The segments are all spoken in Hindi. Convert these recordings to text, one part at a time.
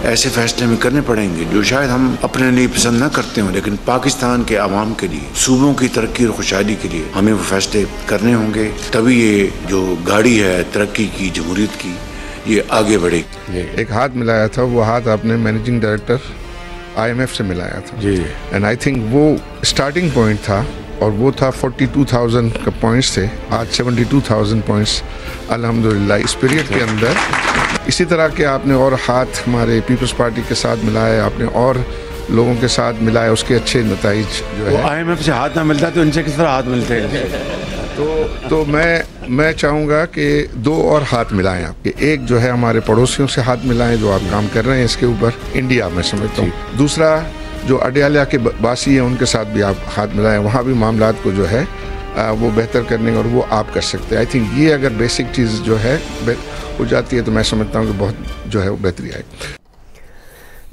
ऐसे फैसले हमें करने पड़ेंगे जो शायद हम अपने लिए पसंद ना करते हों, लेकिन पाकिस्तान के आवाम के लिए, सूबों की तरक्की और खुशहाली के लिए हमें वो फैसले करने होंगे। तभी ये जो गाड़ी है तरक्की की, जमहूरियत की, ये आगे बढ़ेगी। एक हाथ मिलाया था, वो हाथ आपने मैनेजिंग डायरेक्टर IMF से मिलाया था जी, एंड आई थिंक वो स्टार्टिंग पॉइंट था, और वो था 42,000 का पॉइंट्स थे, आज 72,000 पॉइंट्स अल्हम्दुलिल्लाह इस पीरियड के अंदर। इसी तरह के आपने और हाथ हमारे पीपल्स पार्टी के साथ मिलाए, आपने और लोगों के साथ मिलाए, उसके अच्छे नताइज जो है। IMF से हाथ ना मिलता तो इनसे किस तरह हाथ मिलते हैं? तो मैं चाहूँगा कि दो और हाथ मिलाएं आपके। एक जो है हमारे पड़ोसियों से हाथ मिलाएं जो आप काम कर रहे हैं इसके ऊपर, इंडिया में समझता हूँ। दूसरा जो अडियाला के बासी हैं उनके साथ भी आप हाथ मिलाएं, वहाँ भी मामलात को जो है वो बेहतर करने और वो आप कर सकते हैं। आई थिंक ये अगर बेसिक चीज़ जो है हो जाती है तो मैं समझता हूँ कि बहुत जो है वो बेहतरी आएगी।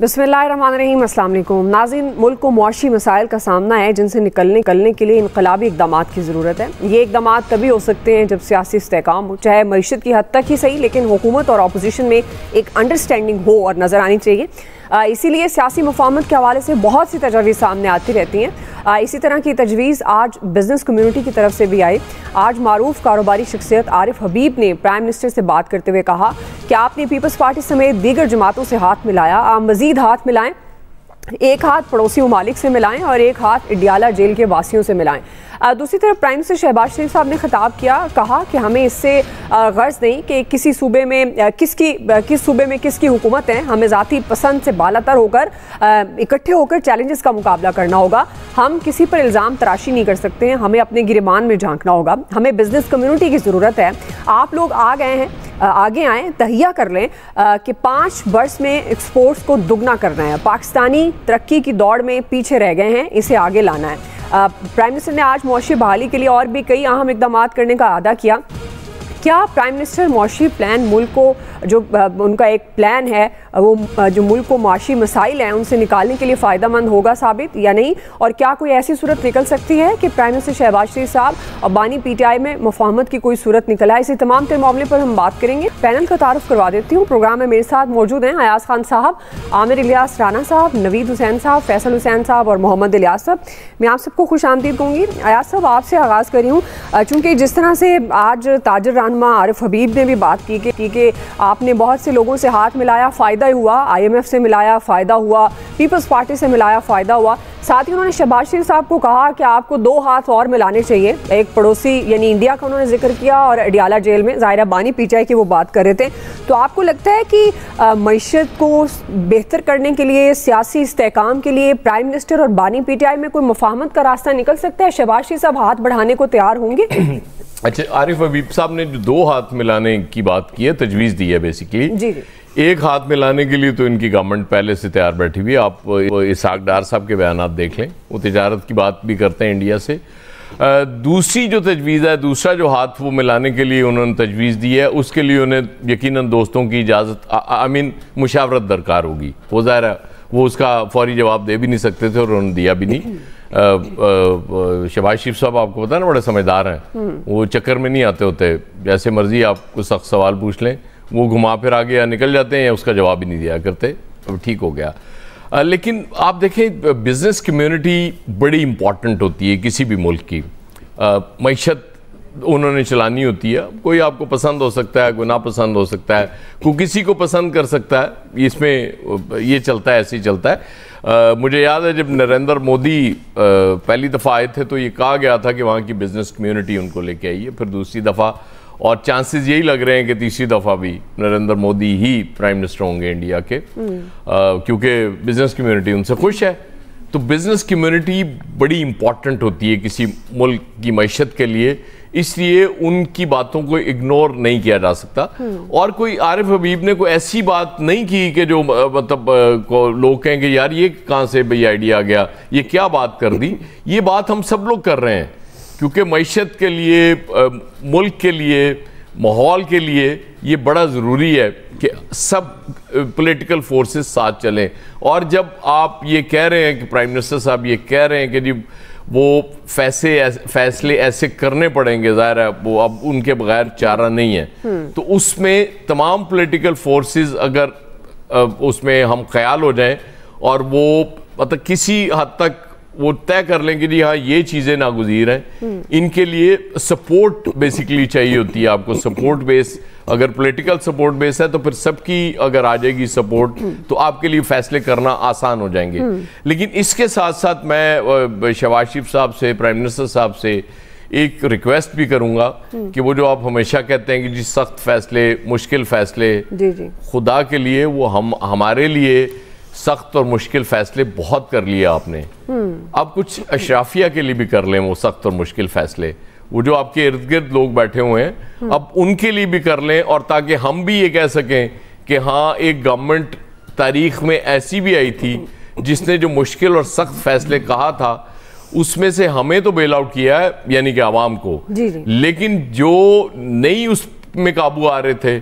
बिस्मिल्लाहिर्रहमानिर्रहीम, अस्सलाम वालेकुम नाज़रीन। मुल्क को मुआशी मसाइल का सामना है जिनसे निकलने के लिए इनकलाबी इक़दामात की ज़रूरत है। ये इक़दामात तभी हो सकते हैं जब सियासी इस्तेहकाम हो, चाहे मईशत की हद तक ही सही, लेकिन हुकूमत और अपोजिशन में एक अंडरस्टैंडिंग हो और नज़र आनी चाहिए। इसीलिए सियासी मुफाहमत के हवाले से बहुत सी तजवीज़ सामने आती रहती हैं। इसी तरह की तजवीज़ आज बिज़नेस कम्यूनिटी की तरफ से भी आई। आज मारूफ कारोबारी शख्सियत आरिफ हबीब ने प्राइम मिनिस्टर से बात करते हुए कहा कि आपने पीपल्स पार्टी समेत दीगर जमातों से हाथ मिलाया, आप मज़ीद हाथ मिलाएं, एक हाथ पड़ोसी ममालिक से मिलाएं और एक हाथ अडियाला जेल के वासियों से मिलाएं। दूसरी तरफ प्राइम मिनिस्टर शहबाज शरीफ साहब ने खिताब किया, कहा कि हमें इससे गर्ज नहीं कि किसी सूबे में किस सूबे में किसकी हुकूमत है, हमें ज़ाती पसंद से बालातर होकर इकट्ठे होकर चैलेंजेस का मुकाबला करना होगा। हम किसी पर इल्ज़ाम तराशी नहीं कर सकते हैं, हमें अपने गिरमान में झांकना होगा। हमें बिजनेस कम्युनिटी की ज़रूरत है। आप लोग आ गए हैं, आगे आएँ, तहिया कर लें कि 5 वर्ष में एक्सपोर्ट्स को दुगना करना है। पाकिस्तानी तरक्की की दौड़ में पीछे रह गए हैं, इसे आगे लाना है। प्राइम मिनिस्टर ने आज मुआशी बहाली के लिए और भी कई अहम इक़दाम करने का अदा किया। क्या प्राइम मिनिस्टर मुआशी प्लान मुल्क को जो उनका एक प्लान है वो जो मुल्क को मुआशी मसाइल हैं उनसे निकालने के लिए फ़ायदेमंद होगा साबित या नहीं, और क्या कोई ऐसी सूरत निकल सकती है कि प्राइम मिनिस्टर शहबाज शरीफ साहब और बानी PTI में मुफाहमत की कोई सूरत निकल आए? इसी तमाम तर मामले पर हम बात करेंगे। पैनल का तारुफ करवा देती हूँ। प्रोग्राम में मेरे साथ मौजूद हैं अयाज खान साहब, आमिर इलियास राना साहब, नवीद हुसैन साहब, फैसल हुसैन साहब और मोहम्मद इलियास साहब। मैं आप सबको खुश आमदीद कहूँगी। अयाज साहब, आपसे आगाज़ करी हूँ, चूँकि जिस तरह से आज ताजर रहनुमा आरिफ हबीब ने भी बात की कि आपने बहुत से लोगों से हाथ मिलाया, फ़ायदा ही हुआ, IMF से मिलाया, फ़ायदा हुआ, पीपल्स पार्टी से मिलाया, फ़ायदा हुआ। साथ ही उन्होंने शहबाज शरीफ साहब को कहा कि आपको 2 हाथ और मिलाने चाहिए। एक पड़ोसी यानी इंडिया का उन्होंने जिक्र किया और अडियाला जेल में ज़ाहिरा बानी PTI की वो बात कर रहे थे। तो आपको लगता है कि मईशत को बेहतर करने के लिए, सियासी इस्तेहकाम के लिए प्राइम मिनिस्टर और बानी PTI में कोई मुफाहमत का रास्ता निकल सकता है? शहबाज शरीफ साहब हाथ बढ़ाने को तैयार होंगे? अच्छा, आरिफ हबीब साहब ने जो 2 हाथ मिलाने की बात की है, तजवीज़ दी है बेसिकली जी। एक हाथ मिलाने के लिए तो इनकी गवर्नमेंट पहले से तैयार बैठी हुई है। आप इसहाक डार साहब के बयानात देख लें, वो तिजारत की बात भी करते हैं इंडिया से। दूसरी जो तजवीज़ है, दूसरा जो हाथ वो मिलाने के लिए उन्होंने तजवीज़ दी है, उसके लिए उन्हें यकीनन दोस्तों की इजाज़त मुशावरत दरकार होगी। वो ज़ाहिर है वो उसका फौरी जवाब दे भी नहीं सकते थे और उन्होंने दिया भी नहीं। शहबाज शरीफ साहब आपको पता है ना, बड़े समझदार हैं, वो चक्कर में नहीं आते होते। जैसे मर्जी आप कुछ सख्त सवाल पूछ लें, वो घुमा फिर आगे या निकल जाते हैं या उसका जवाब ही नहीं दिया करते। अब ठीक हो गया। लेकिन आप देखें, बिज़नेस कम्युनिटी बड़ी इंपॉर्टेंट होती है किसी भी मुल्क की। मईशत उन्होंने चलानी होती है। कोई आपको पसंद हो सकता है, कोई नापसंद हो सकता है, कोई किसी को पसंद कर सकता है। इसमें ये चलता है, ऐसे ही चलता है। मुझे याद है जब नरेंद्र मोदी पहली दफ़ा आए थे तो ये कहा गया था कि वहाँ की बिज़नेस कम्युनिटी उनको लेके आई है। फिर दूसरी दफ़ा, और चांसेस यही लग रहे हैं कि तीसरी दफ़ा भी नरेंद्र मोदी ही प्राइम मिनिस्टर होंगे इंडिया के, क्योंकि बिज़नेस कम्युनिटी उनसे खुश है। तो बिज़नेस कम्युनिटी बड़ी इंपॉर्टेंट होती है किसी मुल्क की मईशत के लिए, इसलिए उनकी बातों को इग्नोर नहीं किया जा सकता। और कोई आरिफ हबीब ने कोई ऐसी बात नहीं की कि जो मतलब को लोग कहें कि यार ये कहाँ से भाई आइडिया आ गया, ये क्या बात कर दी। ये बात हम सब लोग कर रहे हैं क्योंकि मईशत के लिए, मुल्क के लिए, माहौल के लिए ये बड़ा ज़रूरी है कि सब पॉलिटिकल फोर्सेस साथ चलें। और जब आप ये कह रहे हैं कि प्राइम मिनिस्टर साहब ये कह रहे हैं कि जी वो फैसले ऐसे करने पड़ेंगे, ज़ाहिर है वो अब उनके बगैर चारा नहीं है, तो उसमें तमाम पॉलिटिकल फोर्सेस अगर उसमें हम ख्याल हो जाएं और वो मतलब किसी हद तक वो तय कर लें कि जी हाँ ये चीज़ें नागुज़ीर हैं, इनके लिए सपोर्ट बेसिकली चाहिए होती है आपको। सपोर्ट बेस, अगर पॉलिटिकल सपोर्ट बेस है तो फिर सबकी अगर आ जाएगी सपोर्ट तो आपके लिए फैसले करना आसान हो जाएंगे। लेकिन इसके साथ साथ मैं शहबाज शरीफ साहब से, प्राइम मिनिस्टर साहब से एक रिक्वेस्ट भी करूंगा कि वो जो आप हमेशा कहते हैं कि जी सख्त फैसले, मुश्किल फैसले, जी। खुदा के लिए वो हमारे लिए सख्त और मुश्किल फैसले बहुत कर लिए आपने, अब कुछ अशराफिया के लिए भी कर लें वो सख्त और मुश्किल फैसले। वो जो आपके इर्द गिर्द लोग बैठे हुए हैं अब उनके लिए भी कर लें, और ताकि हम भी ये कह सकें कि हाँ एक गवर्नमेंट तारीख में ऐसी भी आई थी जिसने जो मुश्किल और सख्त फैसले कहा था उसमें से हमें तो बेल आउट किया है, यानी कि आवाम को, लेकिन जो नहीं उस में काबू आ रहे थे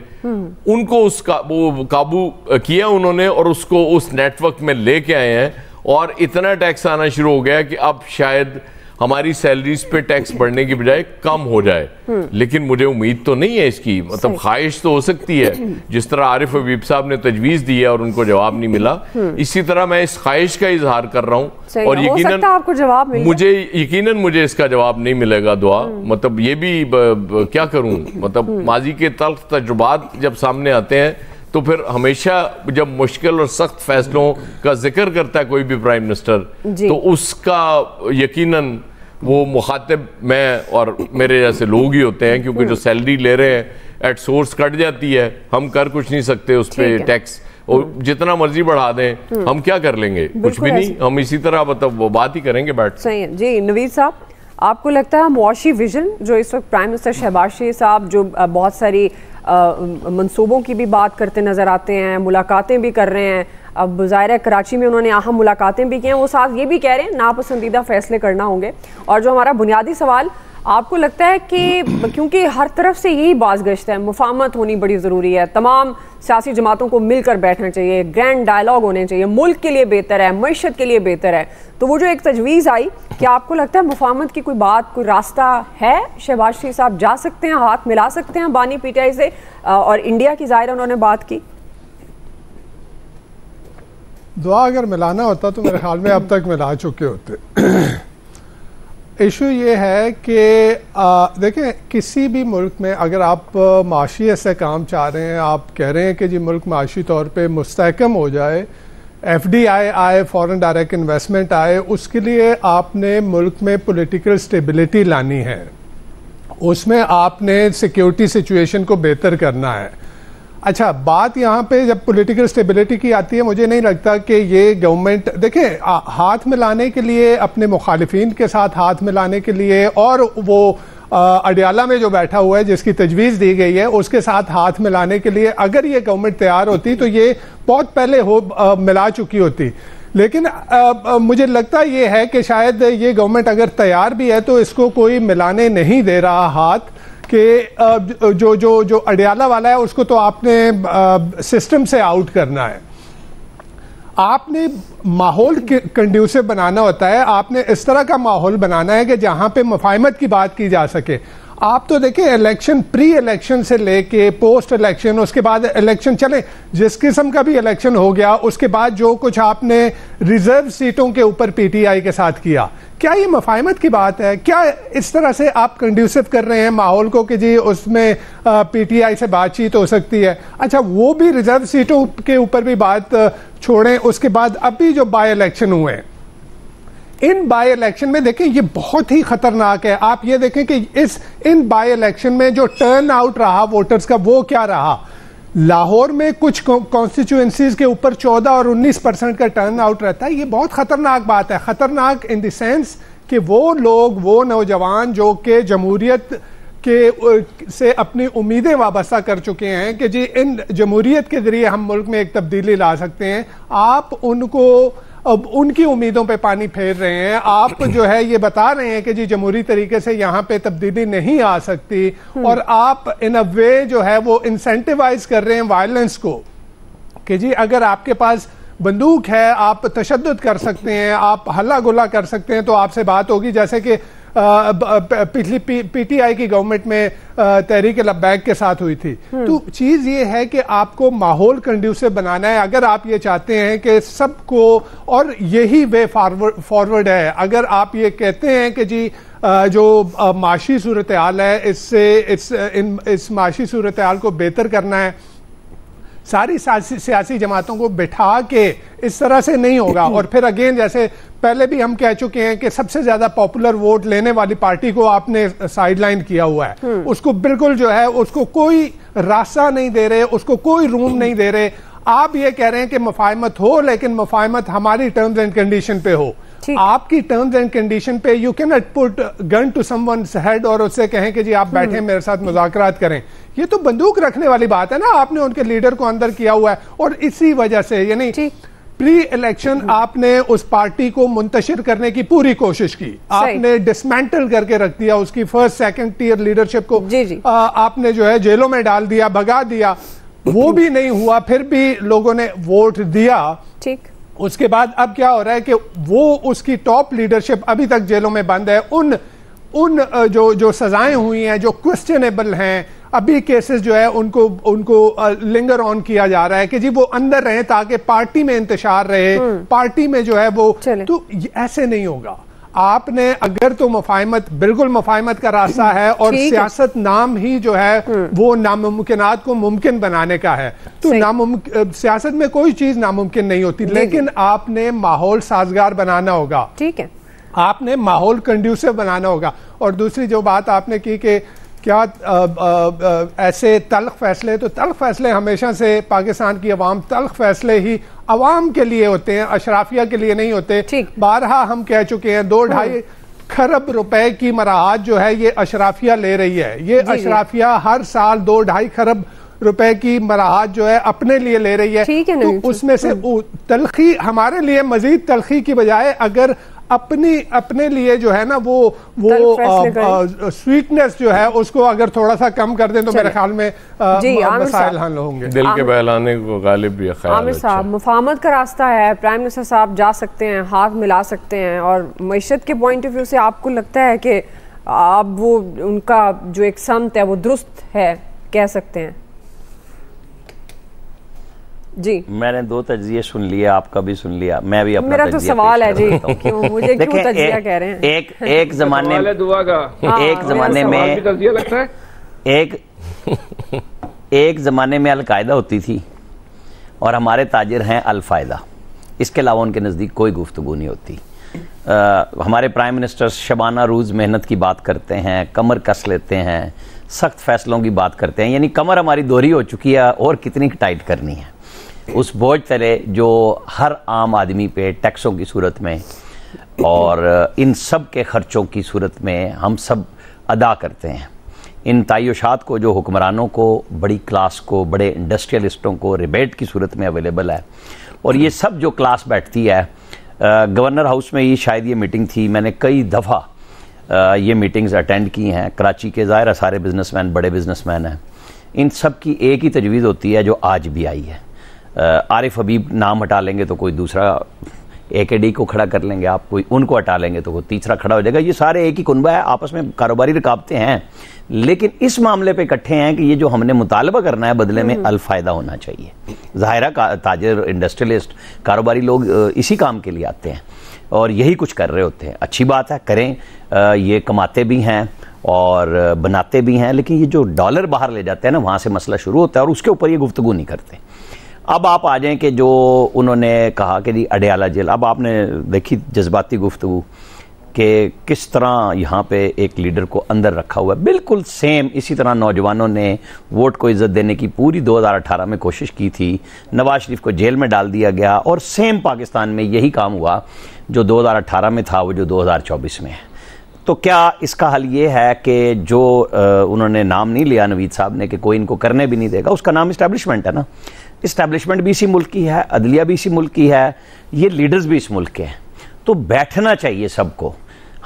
उनको वो काबू किया उन्होंने और उसको उस नेटवर्क में लेके आए हैं, और इतना टैक्स आना शुरू हो गया कि अब शायद हमारी सैलरीज पे टैक्स बढ़ने की बजाय कम हो जाए। लेकिन मुझे उम्मीद तो नहीं है इसकी, मतलब ख्वाहिश तो हो सकती है, जिस तरह आरिफ हबीब साहब ने तजवीज़ दी है और उनको जवाब नहीं मिला, इसी तरह मैं इस ख्वाहिश का इजहार कर रहा हूँ और यकीनन आपको जवाब मुझे इसका जवाब नहीं मिलेगा दुआ। मतलब ये भी क्या करूँ, मतलब माजी के तल्ख तजुर्बात जब सामने आते हैं तो फिर हमेशा जब मुश्किल और सख्त फैसलों का जिक्र करता है कोई भी प्राइम मिनिस्टर तो उसका यकीनन वो मुखातिब मैं और मेरे जैसे लोग ही होते हैं, क्योंकि जो सैलरी ले रहे हैं एट सोर्स कट जाती है, हम कर कुछ नहीं सकते उस पर टैक्स, और जितना मर्जी बढ़ा दें हम क्या कर लेंगे, कुछ भी नहीं, हम इसी तरह मतलब वो बात ही करेंगे बैठ। सही है जी। नवीद साहब, आपको लगता है मुआशी विजन जो इस वक्त प्राइम मिनिस्टर शहबाज शरीफ साहब जो बहुत सारी मंसूबों की भी बात करते नज़र आते हैं, मुलाकातें भी कर रहे हैं, अब ज़ाहिर कराची में उन्होंने अहम मुलाकातें भी की हैं, वो साथ ये भी कह रहे हैं नापसंदीदा फैसले करना होंगे। और जो हमारा बुनियादी सवाल, आपको लगता है कि क्योंकि हर तरफ से यही बाज़गश्त है, मुफाहमत होनी बड़ी ज़रूरी है, तमाम सियासी जमातों को मिलकर बैठना चाहिए, ग्रैंड डायलॉग होने चाहिए, मुल्क के लिए बेहतर है, मईशत के लिए बेहतर है, तो वो जो एक तजवीज़ आई, क्या आपको लगता है मुफाहमत की कोई बात, कोई रास्ता है? शहबाज शरीफ साहब जा सकते हैं, हाथ मिला सकते हैं बानी पीटीआई से, और इंडिया की ज़ाहिर उन्होंने बात की? दुआ अगर मिलाना होता तो मेरे ख्याल में अब तक मिला चुके होते। इशू ये है कि देखें, किसी भी मुल्क में अगर आप माशियत से काम चाह रहे हैं, आप कह रहे हैं कि जी मुल्क माशी तौर पे मुस्तहकम हो जाए, FDI आए, फॉरेन डायरेक्ट इन्वेस्टमेंट आए, उसके लिए आपने मुल्क में पॉलिटिकल स्टेबिलिटी लानी है, उसमें आपने सिक्योरिटी सिचुएशन को बेहतर करना है। अच्छा, बात यहाँ पे जब पॉलिटिकल स्टेबिलिटी की आती है, मुझे नहीं लगता कि ये गवर्नमेंट, देखें, हाथ मिलाने के लिए, अपने मुखालिफिन के साथ हाथ मिलाने के लिए, और वो अडियाला में जो बैठा हुआ है जिसकी तजवीज़ दी गई है उसके साथ हाथ मिलाने के लिए अगर ये गवर्नमेंट तैयार होती तो ये बहुत पहले मिला चुकी होती। लेकिन मुझे लगता ये है कि शायद ये गवर्नमेंट अगर तैयार भी है तो इसको कोई मिलाने नहीं दे रहा हाथ, कि जो अडियाला वाला है उसको तो आपने सिस्टम से आउट करना है, आपने माहौल कंड्यूसिव बनाना होता है, आपने इस तरह का माहौल बनाना है कि जहां पे मुफाहमत की बात की जा सके। आप तो देखें, इलेक्शन, प्री इलेक्शन से लेके पोस्ट इलेक्शन, उसके बाद इलेक्शन चले, जिस किस्म का भी इलेक्शन हो गया, उसके बाद जो कुछ आपने रिजर्व सीटों के ऊपर पीटीआई के साथ किया, क्या ये मुफाहमत की बात है? क्या इस तरह से आप कंड्यूसिव कर रहे हैं माहौल को कि जी उसमें पीटीआई से बातचीत हो सकती है? अच्छा, वो भी रिजर्व सीटों के ऊपर भी बात छोड़ें, उसके बाद अभी जो बाय इलेक्शन हुए, इन बाय इलेक्शन में देखें ये बहुत ही खतरनाक है। आप ये देखें कि इन बाय इलेक्शन में जो टर्न आउट रहा वोटर्स का, वो क्या रहा। लाहौर में कुछ कॉन्स्टिट्यूएंसीज के ऊपर 14 और 19% का टर्न आउट रहता है। ये बहुत खतरनाक बात है। खतरनाक इन द सेंस कि वो लोग, वो नौजवान जो कि जमहूरियत के से अपनी उम्मीदें वाबस्ता कर चुके हैं कि जी इन जमहूरियत के जरिए हम मुल्क में एक तब्दीली ला सकते हैं, आप उनको अब उनकी उम्मीदों पे पानी फेर रहे हैं। आप जो है ये बता रहे हैं कि जी जमहूरी तरीके से यहाँ पे तब्दीली नहीं आ सकती, और आप इन अ वे जो है वो इंसेंटिवाइज कर रहे हैं वायलेंस को, कि जी अगर आपके पास बंदूक है आप तशद्दुद कर सकते हैं, आप हल्ला गुल्ला कर सकते हैं, तो आपसे बात होगी। जैसे कि पिछली पीटीआई की गवर्नमेंट में तहरीक लब्बैक के साथ हुई थी। तो चीज ये है कि आपको माहौल कंड्यूसिव बनाना है अगर आप ये चाहते हैं कि सबको, और यही वे फॉरवर्ड है। अगर आप ये कहते हैं कि जी जो माशी सूरत हाल है इस माशी सूरत हाल को बेहतर करना है, सारी सियासी जमातों को बिठा के इस तरह से नहीं होगा। और फिर अगेन जैसे पहले भी हम कह चुके हैं कि सबसे ज्यादा पॉपुलर वोट लेने वाली पार्टी को आपने साइडलाइन किया हुआ है, उसको बिल्कुल जो है उसको कोई रास्ता नहीं दे रहे, उसको कोई रूम नहीं दे रहे। आप ये कह रहे हैं कि मुफाहमत हो, लेकिन मुफाहमत हमारी टर्म्स एंड कंडीशन पे हो। आपकी टर्म्स एंड कंडीशन पे you can not put gun to someone's head और उससे कहें कि जी आप बैठे मेरे साथ मुज़ाकरात करें। ये तो बंदूक रखने वाली बात है ना। आपने उनके लीडर को अंदर किया हुआ है और इसी वजह से यानी प्री इलेक्शन आपने उस पार्टी को मुंतशिर करने की पूरी कोशिश की, आपने डिसमेंटल करके रख दिया उसकी फर्स्ट सेकंड टियर लीडरशिप को। आपने जो है जेलों में डाल दिया, भगा दिया। वो भी नहीं हुआ, फिर भी लोगों ने वोट दिया। ठीक, उसके बाद अब क्या हो रहा है कि वो उसकी टॉप लीडरशिप अभी तक जेलों में बंद है। उन जो सजाएं हुई हैं, जो क्वेश्चनेबल हैं, अभी केसेस जो है उनको लिंगर ऑन किया जा रहा है कि जी वो अंदर रहे ताकि पार्टी में इंतशार रहे, पार्टी में जो है वो। तो ऐसे नहीं होगा। आपने अगर तो मुफाहमत, बिल्कुल मुफाहमत का रास्ता है और सियासत नाम ही जो है वो नामुमकिनात को मुमकिन बनाने का है। तो सियासत में कोई चीज नामुमकिन नहीं होती, लेकिन आपने माहौल साजगार बनाना होगा। ठीक है, आपने माहौल कंड्यूसिव बनाना होगा। और दूसरी जो बात आपने की कि क्या ऐसे तल्ख फैसले, तो तल्ख फैसले हमेशा से पाकिस्तान की अवाम, तल्ख फैसले ही अवाम के लिए होते हैं, अशराफिया के लिए नहीं होते। बारहा हम कह चुके हैं 2-2.5 खरब रुपए की मराहत जो है ये अशराफिया ले रही है। ये अशराफिया हर साल 2-2.5 खरब रुपए की मराहत जो है अपने लिए ले रही है। तो उसमें से तलखी हमारे लिए, मजीद तलखी की बजाय अगर अपने लिए जो है ना वो स्वीटनेस जो है उसको अगर थोड़ा सा कम कर दें तो मेरे ख्याल में मसाइल हल होंगे। दिल के बहलाने को गालिब भी ख्याल। आमिर साहब, मुफाहमत का रास्ता है, प्राइम मिनिस्टर साहब जा सकते हैं, हाथ मिला सकते हैं, और मईशत के पॉइंट ऑफ व्यू से आपको लगता है कि आप वो उनका जो एक समत है वो दुरुस्त है, कह सकते हैं? जी, मैंने 2 तज्जिए सुन लिए, आपका भी सुन लिया, मैं भी अपना मेरा तो सवाल है जी, क्यों मुझे क्यों तज्जिया कह रहे हैं? एक जमाने में लगता है एक जमाने में अलकायदा होती थी और हमारे ताजिर हैं अलफायदा। इसके अलावा उनके नज़दीक कोई गुफ्तगू नहीं होती। हमारे प्राइम मिनिस्टर शबाना रोज़ मेहनत की बात करते हैं, कमर कस लेते हैं, सख्त फैसलों की बात करते हैं। यानी कमर हमारी दोहरी हो चुकी है और कितनी टाइट करनी है। उस बोझ तले जो हर आम आदमी पे टैक्सों की सूरत में और इन सब के खर्चों की सूरत में हम सब अदा करते हैं। इन तायुशात को जो हुक्मरानों को, बड़ी क्लास को, बड़े इंडस्ट्रियलिस्टों को रिबेट की सूरत में अवेलेबल है। और ये सब जो क्लास बैठती है, गवर्नर हाउस में ही शायद ये मीटिंग थी, मैंने कई दफ़ा ये मीटिंग्स अटेंड की हैं। कराची के ज़ाहिर सारे बिजनेसमैन बड़े बिजनेसमैन हैं। इन सब की एक ही तजवीज़ होती है जो आज भी आई है। आरिफ हबीब नाम हटा लेंगे तो कोई दूसरा AKD को खड़ा कर लेंगे, आप कोई उनको हटा लेंगे तो कोई तीसरा खड़ा हो जाएगा। ये सारे एक ही कुनबा है, आपस में कारोबारी रकाबतें हैं, लेकिन इस मामले पे इकट्ठे हैं कि ये जो हमने मुतालबा करना है बदले में अलफायदा होना चाहिए। ज़ाहिरा ताजिर, इंडस्ट्रियलिस्ट, कारोबारी लोग इसी काम के लिए आते हैं और यही कुछ कर रहे होते हैं। अच्छी बात है, करें, ये कमाते भी हैं और बनाते भी हैं, लेकिन ये जो डॉलर बाहर ले जाते हैं ना, वहाँ से मसला शुरू होता है और उसके ऊपर ये गुफ्तगू नहीं करते। अब आप आ जाएं कि जो उन्होंने कहा कि जी अडयाला जेल, अब आपने देखी जज्बाती गुफ्तगू कि किस तरह यहाँ पे एक लीडर को अंदर रखा हुआ है। बिल्कुल सेम इसी तरह नौजवानों ने वोट को इज्जत देने की पूरी 2018 में कोशिश की थी, नवाज शरीफ को जेल में डाल दिया गया और सेम पाकिस्तान में यही काम हुआ जो 2018 में था वो जो 2024 में है। तो क्या इसका हल ये है कि जो उन्होंने नाम नहीं लिया नवीद साहब ने कि कोई इनको करने भी नहीं देगा, उसका नाम इस्टेब्लिशमेंट है ना। इस्टेब्लिशमेंट भी इसी मुल्क की है, अदलिया भी इसी मुल्क की है, ये लीडर्स भी इस मुल्क के हैं। तो बैठना चाहिए सबको।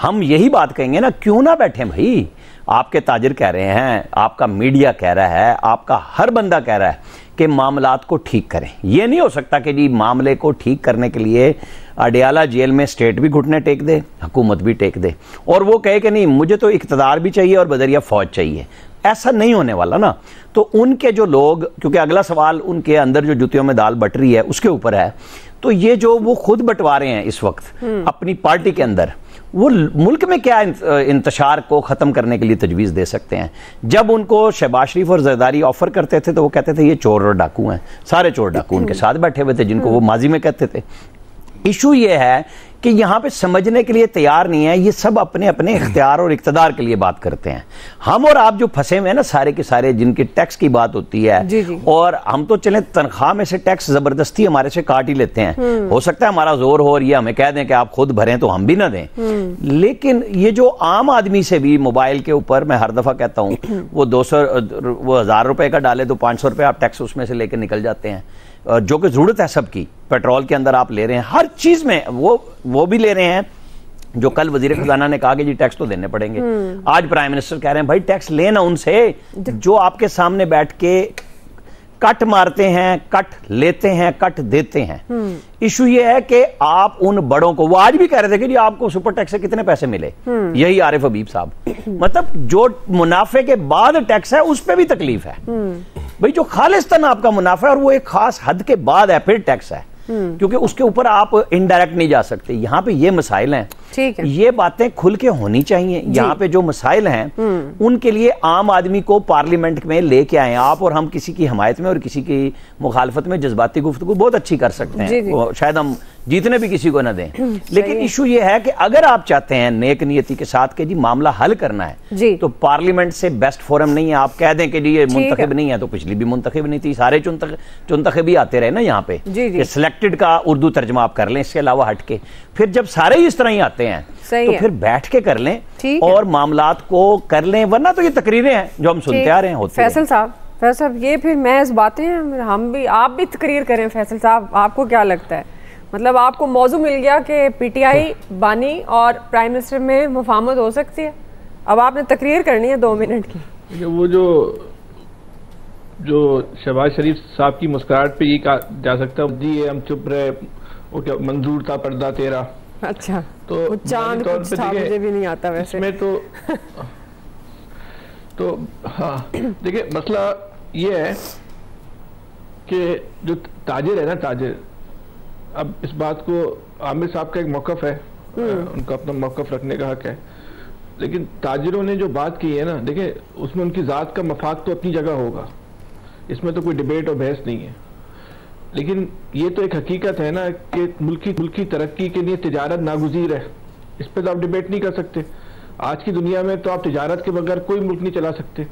हम यही बात कहेंगे ना, क्यों ना बैठे भाई। आपके ताजिर कह रहे हैं, आपका मीडिया कह रहा है, आपका हर बंदा कह रहा है कि मामलात को ठीक करें। ये नहीं हो सकता कि जी मामले को ठीक करने के लिए अडियाला जेल में स्टेट भी घुटने टेक दे, हुकूमत भी टेक दे, और वो कहे कि नहीं मुझे तो इक़्तिदार भी चाहिए और बदरिया फौज चाहिए। ऐसा नहीं होने वाला ना। तो उनके जो लोग, क्योंकि अगला सवाल उनके अंदर जो जुतियों में दाल बट रही है उसके ऊपर है, तो ये जो वो खुद बंटवारे हैं इस वक्त अपनी पार्टी के अंदर, वो मुल्क में क्या इंतशार को ख़त्म करने के लिए तजवीज़ दे सकते हैं। जब उनको शहबाज शरीफ और जरदारी ऑफर करते थे तो वो कहते थे ये चोर और डाकू हैं, सारे चोर डाकू उनके साथ बैठे हुए थे जिनको वो माजी में कहते थे। इशू ये है कि यहाँ पे समझने के लिए तैयार नहीं है, ये सब अपने अपने इख्तियार और इक़्तिदार के लिए बात करते हैं। हम और आप जो फंसे हुए हैं ना सारे के सारे, जिनके टैक्स की बात होती है जी। और हम तो चले तनख्वाह में से टैक्स जबरदस्ती हमारे से काट ही लेते हैं। हो सकता है हमारा जोर हो और ये हमें कह दें कि आप खुद भरें तो हम भी ना दें, लेकिन ये जो आम आदमी से भी मोबाइल के ऊपर, मैं हर दफा कहता हूँ वो 1000 रुपए का डाले तो 500 रुपए आप टैक्स उसमें से लेकर निकल जाते हैं, जो कि जरूरत है सबकी। पेट्रोल के अंदर आप ले रहे हैं, हर चीज में वो भी ले रहे हैं, जो कल वजीर खजाना ने कहा कि जी टैक्स तो देने पड़ेंगे। आज प्राइम मिनिस्टर कह रहे हैं भाई टैक्स लेना उनसे जो आपके सामने बैठ के कट मारते हैं, कट लेते हैं, कट देते हैं। इशू ये है कि आप उन बड़ों को, वो आज भी कह रहे थे कि जी आपको सुपर टैक्स से कितने पैसे मिले, यही आरिफ हबीब साहब, मतलब जो मुनाफे के बाद टैक्स है उस पर भी तकलीफ है भाई, जो खालिस्तान आपका मुनाफा है और वो एक खास हद के बाद है फिर टैक्स है, क्योंकि उसके ऊपर आप इनडायरेक्ट नहीं जा सकते। यहाँ पे ये मसाइल हैं, ठीक है, ये बातें खुल के होनी चाहिए। यहाँ पे जो मसाइल हैं उनके लिए आम आदमी को पार्लियामेंट में लेके आए। आप और हम किसी की हमायत में और किसी की मुखालफत में जज्बाती गुफ्तगू बहुत अच्छी कर सकते हैं, शायद हम जीतने भी किसी को ना दें, लेकिन इशू ये है कि अगर आप चाहते हैं नेक नियति के साथ कि जी मामला हल करना है तो पार्लियामेंट से बेस्ट फोरम नहीं है। आप कह दें कि जी ये मुंतखब नहीं है, तो पिछली भी मुंतखब नहीं थी, सारे चुनतखब भी आते रहे ना यहाँ पे, सिलेक्टेड का उर्दू तर्जमा आप कर लें, इसके अलावा हट के फिर जब सारे ही इस तरह ही आते हैं तो फिर बैठ के कर लें और मामलात को कर लें, वरना तो ये तकरीरें हैं जो हम सुनते आ रहे हैं। फैसल साहब ये फिर महज बातें हैं, हम भी आप भी तकरीर करें। फैसल साहब आपको क्या लगता है, मतलब आपको मौजू मिल गया कि पीटीआई बानी और प्राइम मिनिस्टर में मुफाहमत हो सकती है, अब आपने तकरीर करनी है 2 मिनट की। वो जो शहबाज शरीफ साहब की मुस्कुराहट पे ये कहा जा सकता है जी हम चुप रहे, वो क्या मंजूर था पर्दा तेरा। अच्छा, तो चांद कुछ था, मुझे भी नहीं आता वैसे इसमें तो हाँ देखिए मसला ये है कि जो ताजिर है ना, ताजिर, अब इस बात को आमिर साहब का एक मौक़िफ़ है, उनका अपना मौक़िफ़ रखने का हक है, लेकिन ताजिरों ने जो बात की है ना, देखिए उसमें उनकी ज़ात का मफाद तो अपनी जगह होगा, इसमें तो कोई डिबेट और बहस नहीं है, लेकिन ये तो एक हकीकत है ना कि मुल्की तरक्की के लिए तिजारत नागुज़ीर है, इस पर तो आप डिबेट नहीं कर सकते। आज की दुनिया में तो आप तिजारत के बगैर कोई मुल्क नहीं चला सकते।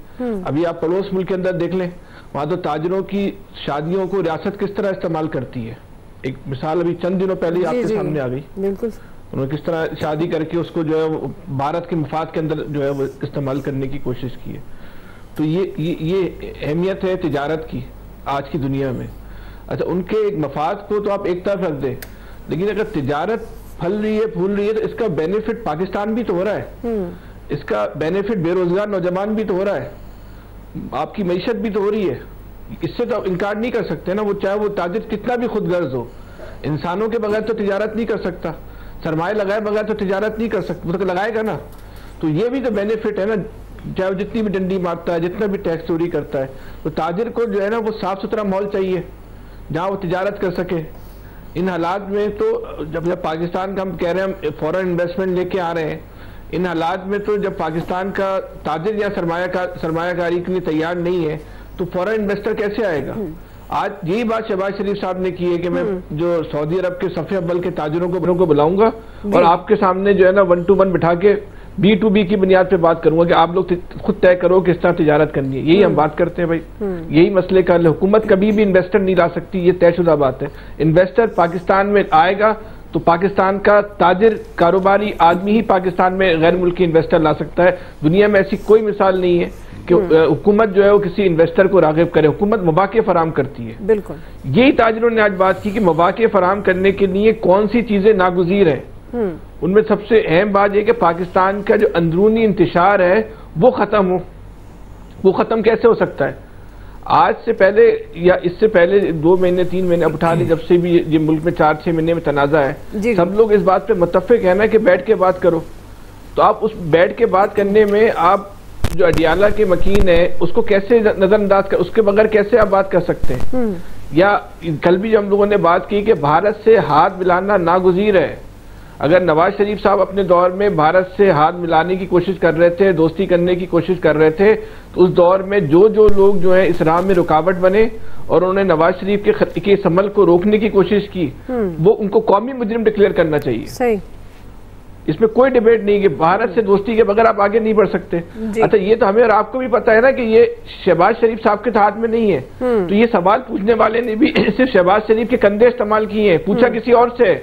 अभी आप पड़ोस मुल्क के अंदर देख लें, वहाँ तो ताजिरों की शादियों को रियासत किस तरह इस्तेमाल करती है। एक मिसाल अभी चंद दिनों पहले आपके सामने आ गई, बिल्कुल, उन्होंने किस तरह शादी करके उसको जो है भारत के मफाद के अंदर जो है वो इस्तेमाल करने की कोशिश की है। तो ये अहमियत है तिजारत की आज की दुनिया में। अच्छा, उनके एक मफाद को तो आप एक तरफ रख दें, लेकिन अगर तिजारत फल रही है, फूल रही है, तो इसका बेनिफिट पाकिस्तान भी तो हो रहा है, इसका बेनिफिट बेरोजगार नौजवान भी तो हो रहा है, आपकी मईशत भी तो हो रही है, इससे तो इनकार नहीं कर सकते ना। वो चाहे वो ताजिर कितना भी खुद गर्ज हो, इंसानों के बगैर तो तिजारत नहीं कर सकता, सरमाए लगाए बगैर तो तिजारत नहीं कर सकता, वो तो लगाएगा ना। तो ये भी तो बेनिफिट है ना, चाहे वो जितनी भी डंडी मारता है, जितना भी टैक्स चोरी करता है, तो ताजिर को जो है ना वो साफ सुथरा माहौल चाहिए जहाँ वो तिजारत कर सके। इन हालात में तो जब पाकिस्तान का हम कह रहे हैं हम फॉरेन इन्वेस्टमेंट लेके आ रहे हैं, इन हालात में तो जब पाकिस्तान का ताजिर या सरमायाकारी के लिए तैयार नहीं है तो फॉरेन इन्वेस्टर कैसे आएगा। आज यही बात शहबाज शरीफ साहब ने की है कि मैं जो सऊदी अरब के सफ़े अव्वल के ताजिरों को बुलाऊंगा और आपके सामने जो है ना 1 to 1 बिठा के B2B की बुनियाद पे बात करूंगा कि आप लोग खुद तय करो किस तरह तिजारत करनी है। यही हम बात करते हैं भाई, यही मसले का हुकूमत कभी भी इन्वेस्टर नहीं ला सकती, ये तयशुदा बात है। इन्वेस्टर पाकिस्तान में आएगा तो पाकिस्तान का ताजिर कारोबारी आदमी ही पाकिस्तान में गैर मुल्की इन्वेस्टर ला सकता है। दुनिया में ऐसी कोई मिसाल नहीं है कि हुकूमत जो है वो किसी इन्वेस्टर को राग़िब करे, हुकूमत मौक़े फराम करती है। बिल्कुल, यही ताजिरों ने आज बात की कि मौक़े फराम करने के लिए कौन सी चीजें नागुज़ीर हैं। उनमें सबसे अहम बात यह कि पाकिस्तान का जो अंदरूनी इंतशार है वो खत्म हो। वो खत्म कैसे हो सकता है? आज से पहले या इससे पहले 2 महीने 3 महीने अब उठा ली, जब से भी ये मुल्क में 4-6 महीने में तनाज़ा है, सब लोग इस बात पे मुत्तफ़िक है ना कि बैठ के बात करो। तो आप उस बैठ के बात करने में आप जो अडियाला के मकीन है उसको कैसे नजरअंदाज कर, उसके बगैर कैसे आप बात कर सकते हैं? या कल भी हम लोगों ने बात की कि भारत से हाथ मिलाना नागुज़ीर है। अगर नवाज शरीफ साहब अपने दौर में भारत से हाथ मिलाने की कोशिश कर रहे थे, दोस्ती करने की कोशिश कर रहे थे, तो उस दौर में जो लोग जो है इस राह में रुकावट बने और उन्होंने नवाज शरीफ के इस अमल को रोकने की कोशिश की, वो उनको कौमी मुजरिम डिक्लेयर करना चाहिए। सही, इसमें कोई डिबेट नहीं कि भारत से दोस्ती के बगैर आप आगे नहीं बढ़ सकते। अच्छा, ये तो हमें और आपको भी पता है ना कि ये शहबाज शरीफ साहब के हाथ में नहीं है। तो ये सवाल पूछने वाले ने भी सिर्फ शहबाज शरीफ के कंधे इस्तेमाल किए हैं, पूछा किसी और से,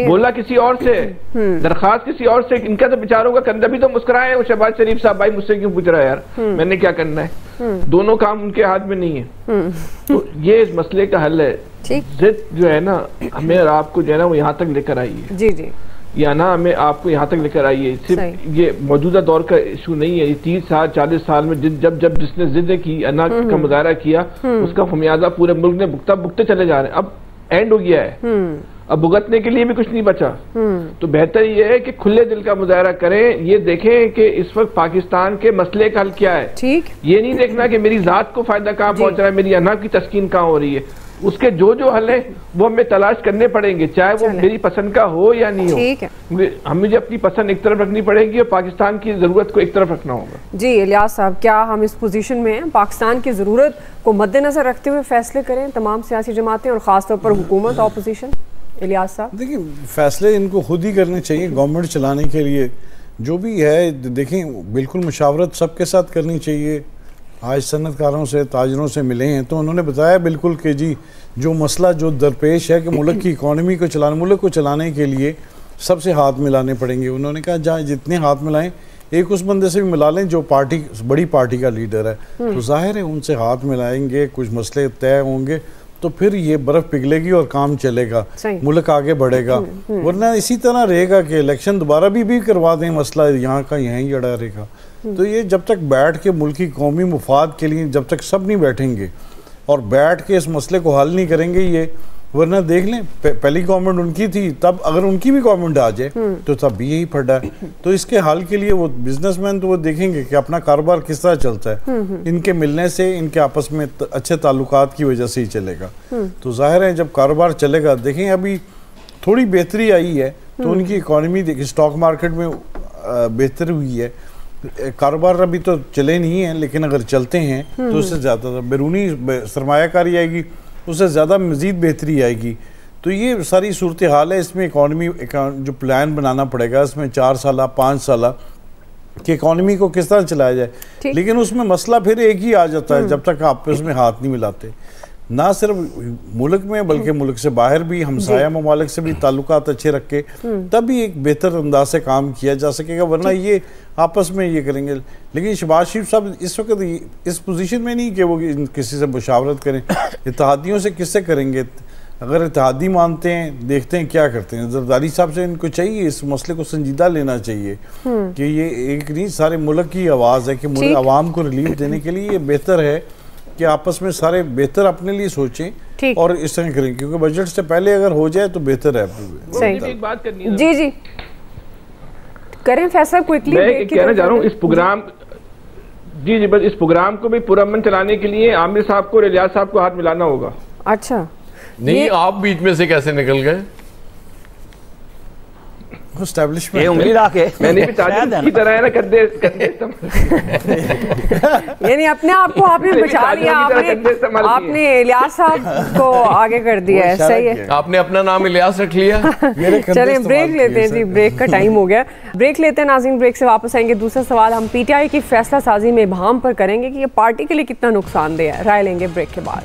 बोला किसी और से, दरखास्त किसी और से। इनका तो बेचारों का कंधा भी तो मुस्कुराए वो शहबाज शरीफ साहब, भाई मुझसे क्यों पूछ रहा है यार, मैंने क्या करना है। दोनों काम उनके हाथ में नहीं है। तो ये इस मसले का हल है। जिद जो है ना हमें और आपको जो है ना वो यहाँ तक लेकर आई है। जी जी, या ना हमें आपको यहाँ तक लेकर आई है। सिर्फ ये मौजूदा दौर का इशू नहीं है। ये 30 साल 40 साल में जब जिसने जिद की, अना का मुजाहरा किया, उसका खमियाजा पूरे मुल्क ने भुगते चले जा रहे हैं। अब एंड हो गया है, अब भुगतने के लिए भी कुछ नहीं बचा। तो बेहतर ये है कि खुले दिल का मुजाहरा करें, ये देखें कि इस वक्त पाकिस्तान के मसले का हल क्या है। ठीक, ये नहीं देखना कि मेरी जात को फायदा कहाँ पहुंच रहा है, मेरी अना की तस्कीन कहाँ हो रही है। उसके जो हल है वो हमें तलाश करने पड़ेंगे, चाहे वो मेरी पसंद का हो या नहीं हो। ठीक है, हमें मुझे अपनी पसंद एक तरफ रखनी पड़ेगी और पाकिस्तान की जरूरत को एक तरफ रखना होगा। जी इलियास साहब, क्या हम इस पोजीशन में हैं पाकिस्तान की जरूरत को मद्देनजर रखते हुए फैसले करें, तमाम सियासी जमातें और खासतौर पर हुकूमत ऑपोजिशन? इलियास साहब, देखिए फैसले इनको खुद ही करने चाहिए। गवर्नमेंट चलाने के लिए जो भी है, देखें बिल्कुल मुशावरत सबके साथ करनी चाहिए। आज सनतकारों से, ताजरों से मिले हैं तो उन्होंने बताया बिल्कुल कि जी जो मसला जो दरपेश है कि मुल्क की इकॉनमी को चलाने, मुल्क को चलाने के लिए सबसे हाथ मिलाने पड़ेंगे। उन्होंने कहा जहाँ जितने हाथ मिलाएं, एक उस बंदे से भी मिला लें जो पार्टी, बड़ी पार्टी का लीडर है, तो जाहिर है उनसे हाथ मिलाएंगे, कुछ मसले तय होंगे, तो फिर ये बर्फ पिघलेगी और काम चलेगा, मुल्क आगे बढ़ेगा। वरना इसी तरह रहेगा कि इलेक्शन दोबारा भी करवा दें, मसला यहाँ का यहीं अड़ा रहेगा। तो ये जब तक बैठ के मुल्क की कौमी मुफाद के लिए जब तक सब नहीं बैठेंगे और बैठ के इस मसले को हल नहीं करेंगे ये, वरना देख लें पहली गवर्नमेंट उनकी थी, तब अगर उनकी भी गवर्नमेंट आ जाए तो तब भी यही फटा है। तो इसके हल के लिए वो बिजनेसमैन तो वो देखेंगे कि अपना कारोबार किस तरह चलता है, इनके मिलने से, इनके आपस में अच्छे ताल्लुकात की वजह से ही चलेगा। तो जाहिर है जब कारोबार चलेगा, देखें अभी थोड़ी बेहतरी आई है तो उनकी इकॉनमी देखिए, स्टॉक मार्केट में बेहतर हुई है, कारोबार अभी तो चले नहीं हैं, लेकिन अगर चलते हैं तो उससे ज़्यादा बैरूनी सरमायाकारी आएगी, उससे ज़्यादा मज़ीद बेहतरी आएगी। तो ये सारी सूरत हाल है। इसमें इकॉनमी जो प्लान बनाना पड़ेगा, इसमें 4 साल 5 साल कि इकॉनमी को किस तरह चलाया जाए। लेकिन उसमें मसला फिर एक ही आ जाता है, जब तक आप उसमें हाथ नहीं मिलाते, ना सिर्फ मुल्क में बल्कि मुल्क से बाहर भी, हमसाया ममालिक से भी ताल्लुकात अच्छे रख के तभी एक बेहतर अंदाज से काम किया जा सकेगा। वरना ये आपस में ये करेंगे। लेकिन शहबाज शरीफ साहब इस वक्त इस पोजीशन में नहीं कि वो किसी से मुशावरत करें, इत्तेहादियों से किससे करेंगे। अगर इत्तेहादी मानते हैं, देखते हैं क्या करते हैं। जरदारी साहब से इनको चाहिए इस मसले को संजीदा लेना चाहिए कि ये एक नहीं सारे मुल्क की आवाज़ है कि आवाम को रिलीफ देने के लिए ये बेहतर है कि आपस में सारे बेहतर अपने लिए सोचें और इस तरह करें, क्योंकि बजट से पहले अगर हो जाए तो बेहतर है। सही, एक बात करनी है। जी करें फैसला क्विकली। मैं कहना चाह रहा हूँ इस प्रोग्राम, जी बस इस प्रोग्राम को भी पुरअमन चलाने के लिए आमिर साहब को, इलियास साहब को हाथ मिलाना होगा। अच्छा, नहीं आप बीच में से कैसे निकल गए? एस्टैब्लिशमेंट उंगली ला के मैंने भी ताजिर की तरह है ना कंधे यानी अपने आप को आपने बचा लिया, आपने इलियास साहब को आगे कर दिया है। सही है, आपने अपना नाम इलियास रख लिया। चलें ब्रेक लेते हैं जी, ब्रेक का टाइम हो गया, ब्रेक लेते हैं नाज़रीन। ब्रेक से वापस आएंगे। दूसरा सवाल हम पीटीआई की फैसला साजी में इबाहम पर करेंगे कि ये पार्टी के लिए कितना नुकसानदेह है। राय लेंगे ब्रेक के बाद।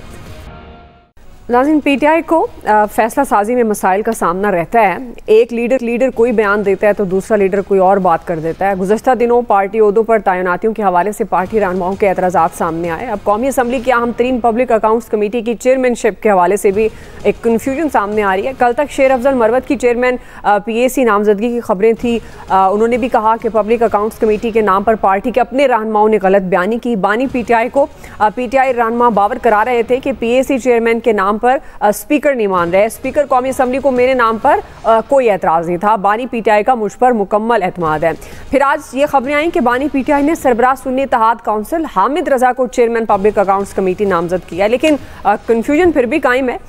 नाज़रीन, पीटीआई को फैसला साजी में मसाइल का सामना रहता है। एक लीडर कोई बयान देता है तो दूसरा लीडर कोई और बात कर देता है। गुज़श्ता दिनों पार्टी ओहदों पर तैनातियों के हवाले से पार्टी रहनुमाओं के एतराज़ात सामने आए। अब कौमी असम्बली की अहम तरीन पब्लिक अकाउंट्स कमेटी की चेयरमैनशिप के हवाले से भी एक कन्फ्यूजन सामने आ रही है। कल तक शेर अफजल मरवत की चेयरमैन PAC नामजदगी की खबरें थी। उन्होंने भी कहा कि पब्लिक अकाउंट्स कमेटी के नाम पर पार्टी के अपने रहनुमाओं ने गलत बयानी की। बानी PTI को PTI रहनुमा बावर करा रहे थे कि PAC चेयरमैन के नाम पर स्पीकर नहीं मान रहे। स्पीकर कौमी असम्बली को मेरे नाम पर कोई एतराज़ नहीं था। बानी PTI का मुझ पर मुकम्मल एतमाद है। फिर आज ये खबरें आई कि बानी PTI ने सरबराह सुन्नी इत्तेहाद काउंसिल हामिद रजा को चेयरमैन पब्लिक अकाउंट्स कमेटी नामजद किया, लेकिन कन्फ्यूजन फिर भी कायम है।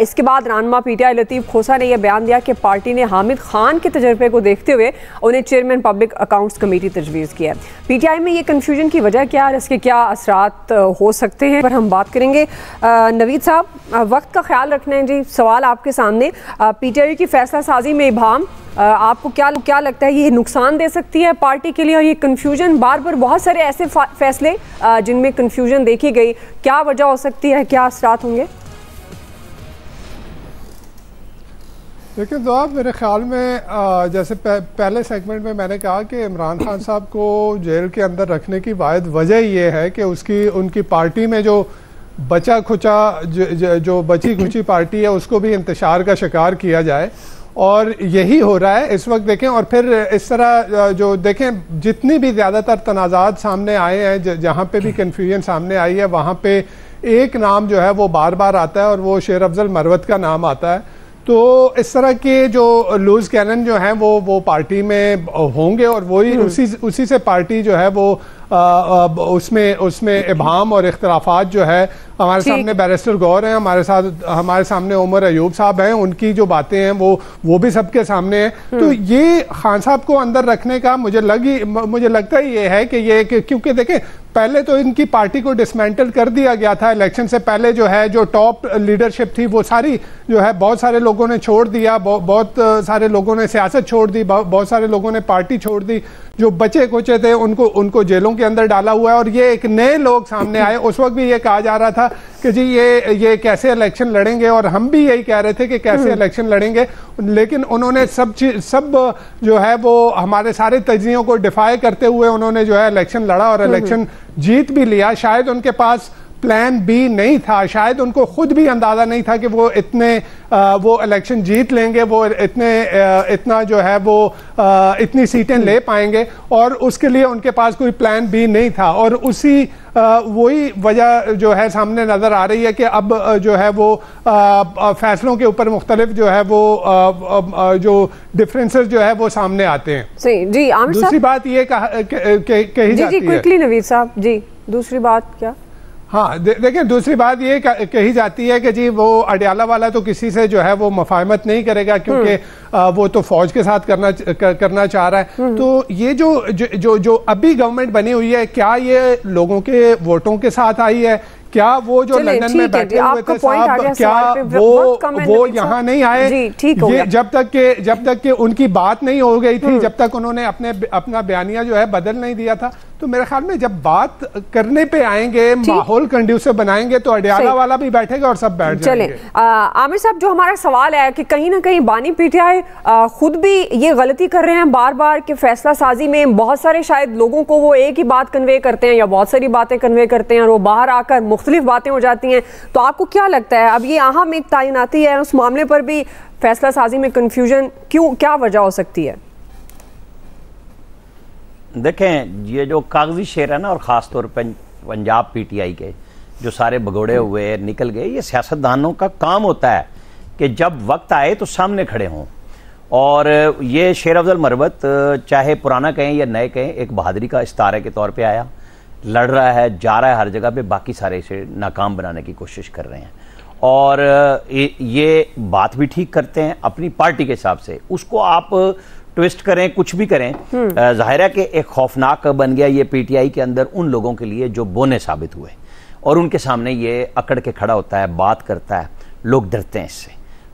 इसके बाद रहनुमा PTI लतीफ़ खोसा ने यह बयान दिया कि पार्टी ने हामिद खान के तजर्बे को देखते हुए उन्हें चेयरमैन पब्लिक अकाउंट्स कमेटी तजवीज़ किया है। PTI में ये कन्फ्यूजन की वजह क्या है, इसके क्या असरात हो सकते हैं, पर हम बात करेंगे। नवीद साहब, वक्त का ख्याल रखना है जी। सवाल आपके सामने, PTI की फैसला साजी में इबाम आपको क्या लगता है, ये नुकसान दे सकती है पार्टी के लिए? और ये कन्फ्यूजन बार बहुत सारे ऐसे फैसले जिनमें कन्फ्यूजन देखी गई, क्या वजह हो सकती है, क्या असरात होंगे? देखिए जवाब, मेरे ख्याल में जैसे पहले सेगमेंट में मैंने कहा कि इमरान खान साहब को जेल के अंदर रखने की वाहिद वजह ये है कि उनकी पार्टी में जो बचा खुचा जो बची खुची पार्टी है उसको भी इंतशार का शिकार किया जाए, और यही हो रहा है इस वक्त। देखें, और फिर इस तरह जो देखें जितनी भी ज़्यादातर तनाज़ात सामने आए हैं, जहाँ पे भी कन्फ्यूजन सामने आई है, वहाँ पे एक नाम जो है वो बार बार आता है और वो शेर अफजल मरवत का नाम आता है। तो इस तरह के जो लूज कैनन जो हैं वो पार्टी में होंगे, और वही उसी से पार्टी जो है वो उसमें इबाम और इख्तलाफात जो है, हमारे सामने बैरिस्टर गौर हैं, हमारे सामने उमर अयूब साहब हैं, उनकी जो बातें हैं वो भी सबके सामने हैं। तो ये खान साहब को अंदर रखने का मुझे लगता ही ये है कि ये क्योंकि देखें, पहले तो इनकी पार्टी को डिसमेंटल कर दिया गया था इलेक्शन से पहले। जो है जो टॉप लीडरशिप थी वो सारी जो है बहुत सारे लोगों ने छोड़ दिया, बहुत सारे लोगों ने सियासत छोड़ दी, बहुत सारे लोगों ने पार्टी छोड़ दी। जो बचे कुचे थे उनको जेलों के अंदर डाला हुआ है, और ये एक नए लोग सामने आए। उस वक्त भी ये कहा जा रहा था कि जी ये कैसे इलेक्शन लड़ेंगे, और हम भी यही कह रहे थे कि कैसे इलेक्शन लड़ेंगे, लेकिन उन्होंने सब जो है वो हमारे सारे तज्जियों को डिफाई करते हुए उन्होंने जो है इलेक्शन लड़ा और इलेक्शन जीत भी लिया। शायद उनके पास प्लान B नहीं था, शायद उनको खुद भी अंदाजा नहीं था कि वो वो इलेक्शन जीत लेंगे, वो इतना जो है वो इतनी सीटें ले पाएंगे, और उसके लिए उनके पास कोई प्लान B नहीं था। और वही वजह जो है सामने नजर आ रही है कि अब जो है वो फैसलों के ऊपर मुख्तलिफ जो है वो जो डिफरेंसेस जो है वो सामने आते हैं। सही जी। आमिर साहब, दूसरी बात ये कही जाती है, क्विकली नवीद साहब जी, दूसरी बात क्या? हाँ, देखिए दूसरी बात ये कही जाती है कि जी वो अडियाला वाला तो किसी से जो है वो मुफाहमत नहीं करेगा, क्योंकि वो तो फौज के साथ करना चाह रहा है। तो ये जो अभी गवर्नमेंट बनी हुई है, क्या ये लोगों के वोटों के साथ आई है? क्या वो जो लंदन में बैठे हुए थे साहब, क्या वो यहाँ नहीं आए? जब तक के उनकी बात नहीं हो गई थी, जब तक उन्होंने अपना बयानिया जो है बदल नहीं दिया था, तो मेरे ख्याल में जब बात करने पे आएंगे, माहौल कंड्यूसिव बनाएंगे, तो अडियाला वाला भी बैठेगा और सब बैठ जाएंगे। आमिर साहब, जो हमारा सवाल है कि कहीं ना कहीं बानी PTI खुद भी ये गलती कर रहे हैं बार बार कि फैसला साजी में बहुत सारे शायद लोगों को वो एक ही बात कन्वे करते हैं या बहुत सारी बातें कन्वे करते हैं, और वो बाहर आकर मुख्तलिफ बातें हो जाती हैं। तो आपको क्या लगता है, अब ये अहम एक तैनाती है, उस मामले पर भी फैसला साजी में कन्फ्यूजन क्या वजह हो सकती है? देखें, ये जो कागजी शेर है ना, और ख़ास तौर पर पंजाब PTI के जो सारे भगोड़े हुए निकल गए, ये सियासतदानों का काम होता है कि जब वक्त आए तो सामने खड़े हों। और ये शेर अफजल मरवत चाहे पुराना कहें या नए कहें, एक बहादुरी का इस्तारे के तौर पे आया, लड़ रहा है, जा रहा है हर जगह पे, बाकी सारे इसे नाकाम बनाने की कोशिश कर रहे हैं। और ये बात भी ठीक करते हैं अपनी पार्टी के हिसाब से, उसको आप ट्विस्ट करें, कुछ भी करें, जाहिर है कि एक खौफनाक बन गया ये PTI के अंदर उन लोगों के लिए जो बोने साबित हुए, और उनके सामने ये अकड़ के खड़ा होता है, बात करता है, लोग डरते हैं इससे।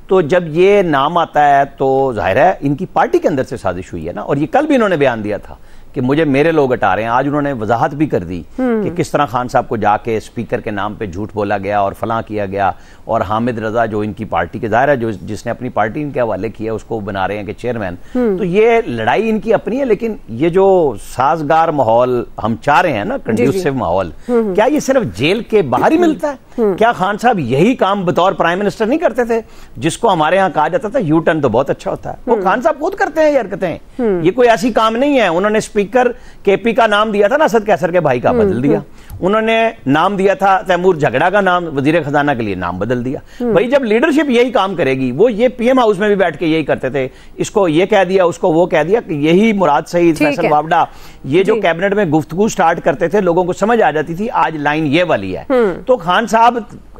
तो जब ये नाम आता है तो जाहिर है इनकी पार्टी के अंदर से साजिश हुई है ना, और ये कल भी इन्होंने बयान दिया था कि मुझे मेरे लोग हटा रहे हैं। आज उन्होंने वजाहत भी कर दी कि किस तरह खान साहब को जाके स्पीकर के नाम पे झूठ बोला गया और फलां किया गया, और हामिद रजा जो इनकी पार्टी के ज़ाहिर है जो जिसने अपनी पार्टी इनके हवाले किया उसको बना रहे हैं कि चेयरमैन। तो ये लड़ाई इनकी अपनी है, लेकिन ये जो साजगार माहौल हम चाह रहे हैं ना, कंड्यूसिव माहौल, क्या ये सिर्फ जेल के बाहर ही मिलता है? क्या खान साहब यही काम बतौर प्राइम मिनिस्टर नहीं करते थे, जिसको हमारे यहाँ कहा जाता था यू टर्न तो बहुत अच्छा होता है? वो खान साहब खुद करते हैं ये हरकतें, ये कोई ऐसी काम नहीं है। उन्होंने स्पीकर केपी का नाम दिया था ना, असद कैसर के भाई का बदल दिया। उन्होंने नाम दिया था तैमूर झगड़ा का नाम वजीर खजाना के लिए, नाम बदल दिया। भाई जब लीडरशिप यही काम करेगी, वो ये पीएम हाउस में भी बैठ के यही करते थे, इसको ये कह दिया उसको वो कह दिया, कि यही मुराद सईद, फैसल वावडा, ये जो कैबिनेट में गुफ्तगू स्टार्ट करते थे लोगों को समझ आ जाती थी आज लाइन ये वाली है। तो खान साहब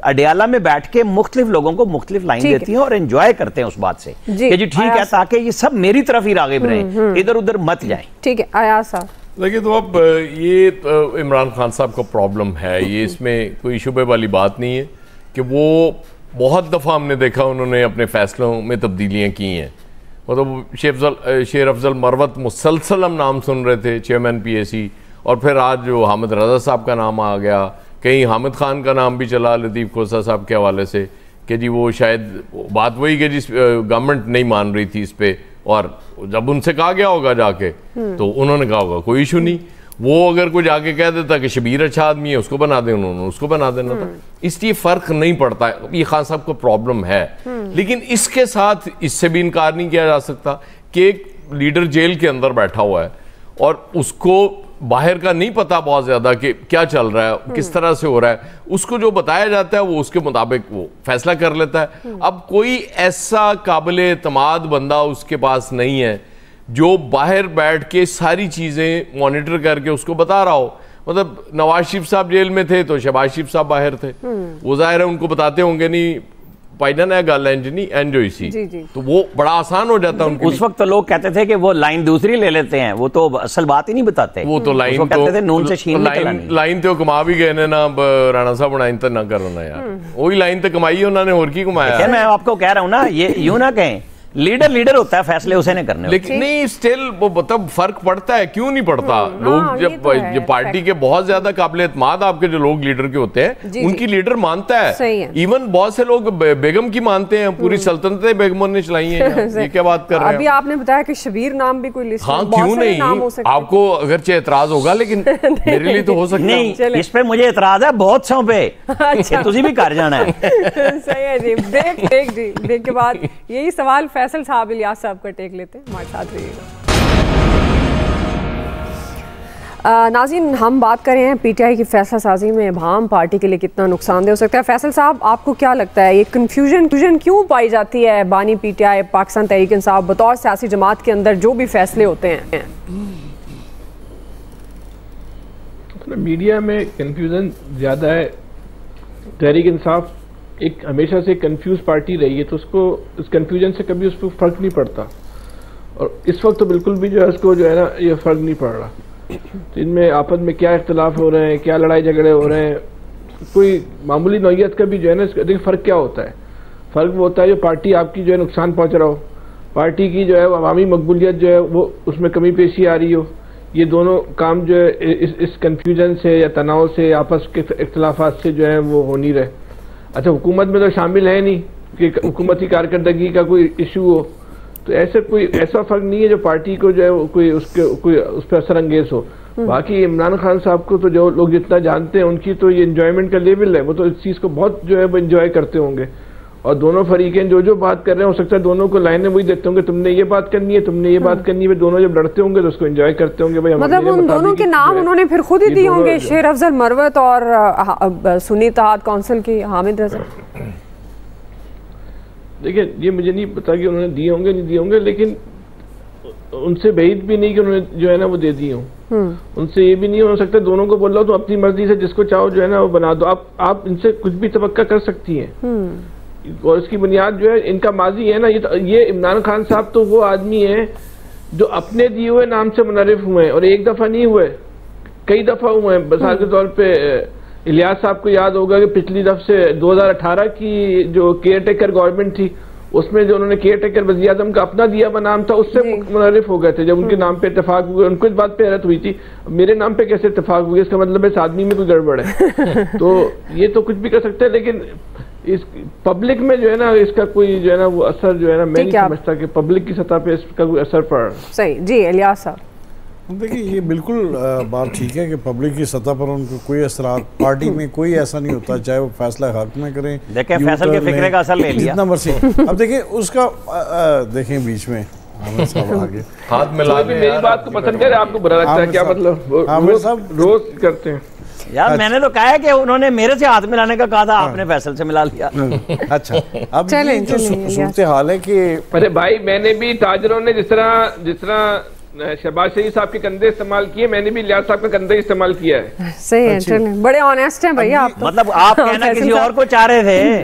अडियाला में बैठ के मुख्तलिफ लोगों को मुख्तलिफ लाइन देती हैं और एंजॉय करते हैं उस बात से कि जी ठीक है, ताकि ये सब मेरी तरफ ही रागिब रहें, इधर उधर मत जाएं। ठीक है आयाज साहब। देखिए तो अब ये इमरान खान साहब का प्रॉब्लम है, ये इसमें कोई शुबे वाली बात नहीं है कि वो बहुत दफ़ा हमने देखा उन्होंने अपने फैसलों में तब्दीलियाँ की हैं। मतलब शेर अफजल मरवत मुसलसल हम नाम सुन रहे थे चेयरमैन पीएसी, और फिर आज जो हामिद रजा साहब का नाम आ गया, कहीं हामिद खान का नाम भी चला लतीफ़ खोसा साहब के हवाले से कि जी वो शायद बात वही कि जिस गवर्नमेंट नहीं मान रही थी इस पर, और जब उनसे कहा गया होगा जाके तो उन्होंने कहा होगा कोई इशू नहीं। वो अगर कोई जाके कह देता कि शबीर अच्छा आदमी है उसको बना दें, उन्होंने उसको बना देना था। इसलिए फ़र्क नहीं पड़ता है, ये खान साहब को प्रॉब्लम है। लेकिन इसके साथ इससे भी इनकार नहीं किया जा सकता कि एक लीडर जेल के अंदर बैठा हुआ है और उसको बाहर का नहीं पता बहुत ज़्यादा कि क्या चल रहा है, किस तरह से हो रहा है। उसको जो बताया जाता है वो उसके मुताबिक वो फैसला कर लेता है। अब कोई ऐसा काबिल एतमाद बंदा उसके पास नहीं है जो बाहर बैठ के सारी चीज़ें मॉनिटर करके उसको बता रहा हो। मतलब नवाज शरीफ साहब जेल में थे तो शहबाज शरीफ साहब बाहर थे, वो जाहिर है उनको बताते होंगे नहीं पाइडन है गल इंजनी एंजॉय सी, तो वो बड़ा आसान हो जाता है उनके। उस वक्त तो लोग कहते थे कि वो लाइन दूसरी ले लेते हैं, वो तो असल बात ही नहीं बताते। वो तो लाइन कहते थे नून से शीन लाइन तो कमा भी गए ना राणा साहब लाइन तो ना करो ना यार, वही लाइन तो कमाई है उन्होंने, और की कमाया। मैं आपको कह रहा हूँ ना, ये यूं ना कहें लीडर होता है, फैसले उसे नहीं करने। लेकिन नहीं स्टिल वो मतलब फर्क पड़ता है, क्यों नहीं पड़ता? लोग जब पार्टी के बहुत ज्यादा काबिल एतमाद आपके जो लोग लीडर के होते हैं उनकी लीडर मानता है। इवन बहुत से लोग बेगम की मानते हैं, पूरी सल्तनतें बेगमों ने चलाई हैं। ये क्या बात कर रहे हैं? अभी आपने बताया कि शबीर नाम भी कोई लिस्ट। हाँ क्यों नहीं, आपको अगरचे एतराज होगा लेकिन मेरे लिए तो हो सकता नहीं। इस पे मुझे एतराज है बहुत सौ पे, तुझे भी कर जाना है। सही है जी। ब्रेक के बाद यही सवाल फैसल साहब इलियास साहब का टेक लेते हैं, हमारे साथ रहिएगा। नाज़रीन हम बात कर रहे हैं पीटीआई की फैसला साजी में इबाम पार्टी के लिए कितना नुकसानदेह हो सकता है। फैसल साहब आपको क्या लगता है ये कन्फ्यूजन क्यों पाई जाती है? बानी पीटीआई पाकिस्तान तहरीक इंसाफ बतौर सियासी जमात के अंदर जो भी फैसले होते हैं, मीडिया में कन्फ्यूजन ज़्यादा है। तहरीक इंसाफ एक हमेशा से कंफ्यूज पार्टी रही है, तो उसको इस कंफ्यूजन से कभी उसको फ़र्क नहीं पड़ता, और इस वक्त तो बिल्कुल भी जो है उसको जो है ना ये फ़र्क नहीं पड़ रहा। तो इनमें आपस में क्या इख्तलाफ हो रहे हैं, क्या लड़ाई झगड़े हो रहे हैं, कोई मामूली नौयत का भी जो है ना देखिए फ़र्क क्या होता है। फ़र्क वो होता है जो पार्टी आपकी जो है नुकसान पहुँच रहा हो, पार्टी की जो है अवामी मकबूलियत जो है वो उसमें कमी पेशी आ रही हो। ये दोनों काम जो है इस कन्फ्यूजन से या तनाव से आपस के इख्तलाफात से जो है वो हो नहीं रहे। अच्छा हुकूमत में तो शामिल है नहीं कि हुकूमती कारकर्दगी का कोई इशू हो, तो ऐसा फ़र्क नहीं है जो पार्टी को जो है कोई उस पर असर अंगेज हो। बाकी इमरान खान साहब को तो जो लोग जितना जानते हैं उनकी तो ये एंजॉयमेंट का लेवल है, वो तो इस चीज़ को बहुत जो है वो एंजॉय करते होंगे। और दोनों फरीकें जो बात कर रहे हैं हो सकता है दोनों को लाइनें वही देते होंगे, तुमने ये बात करनी है, तुमने ये बात करनी है। दोनों जब लड़ते होंगे तो उसको एंजॉय करते होंगे। भाई मतलब उन दोनों के नाम उन्होंने फिर खुद ही दिए होंगे, शेर अफजल मरवत और सुन्नी इत्तेहाद काउंसिल की हामिद रजा। देखिए ये मुझे नहीं पता कि उन्होंने दिए होंगे नहीं दिए होंगे, लेकिन उनसे बैद भी नहीं कि उन्होंने जो है ना वो दे दिए हों। उनसे ये भी नहीं हो सकता दोनों को बोल रहा हो तो अपनी मर्जी से जिसको चाहो जो है ना वो बना दो। आप इनसे कुछ भी तवक्का कर सकती हैं, और इसकी बुनियाद जो है इनका माजी है ना। ये इमरान खान साहब तो वो आदमी है जो अपने दिए हुए नाम से मुनरिफ हुए हैं, और एक दफ़ा नहीं हुए, कई दफ़ा हुए हैं। मिसाल के तौर पे इलियास साहब को याद होगा कि पिछली दफ़ से 2018 की जो केयर टेकर गवर्नमेंट थी उसमें जो उन्होंने केयर टेकर वज़ीर आज़म का अपना दिया हुआ नाम था उससे मुनरिफ हो गए थे। जब उनके नाम पे इत्तेफाक हुए, उनको इस बात पे हैरत हुई थी मेरे नाम पे कैसे इत्तेफाक हुई, इसका मतलब इस आदमी में कोई गड़बड़ है। तो ये तो कुछ भी कर सकते हैं, लेकिन इस पब्लिक में जो है ना इसका कोई जो है ना वो असर जो है ना मैं नहीं समझता कि पब्लिक की सतह पे इसका कोई असर पड़ रहा है। सही जी इलियास साहब। देखिए ये बिल्कुल बात ठीक है कि पब्लिक की सतह पर उनको कोई असरात, पार्टी में कोई ऐसा नहीं होता, चाहे वो फैसला हक में करें, देखें फैसल के फिक्रे का असर ले लिया जितना मर्जी। अब देखिए उसका देखें बीच में आगे हाथ मिला मेरी बात को पसंद करे, आपको बुरा लगता है क्या? मतलब रोज करते हैं यार। मैंने तो कहा है कि उन्होंने मेरे से हाथ मिलाने का कहा था, आपने फैसल से मिला लिया। अच्छा अब जो सूरत हाल है कि अरे भाई मैंने भी ताजरों ने जिस तरह शहबाज शरीफ साहब के कंधे इस्तेमाल किए, मैंने भी इलियास साहब का कंधे इस्तेमाल किया है। सही है, चलें बड़े ऑनेस्ट हैं भैया आप। मतलब आप कहना किसी और को चाह रहे थे।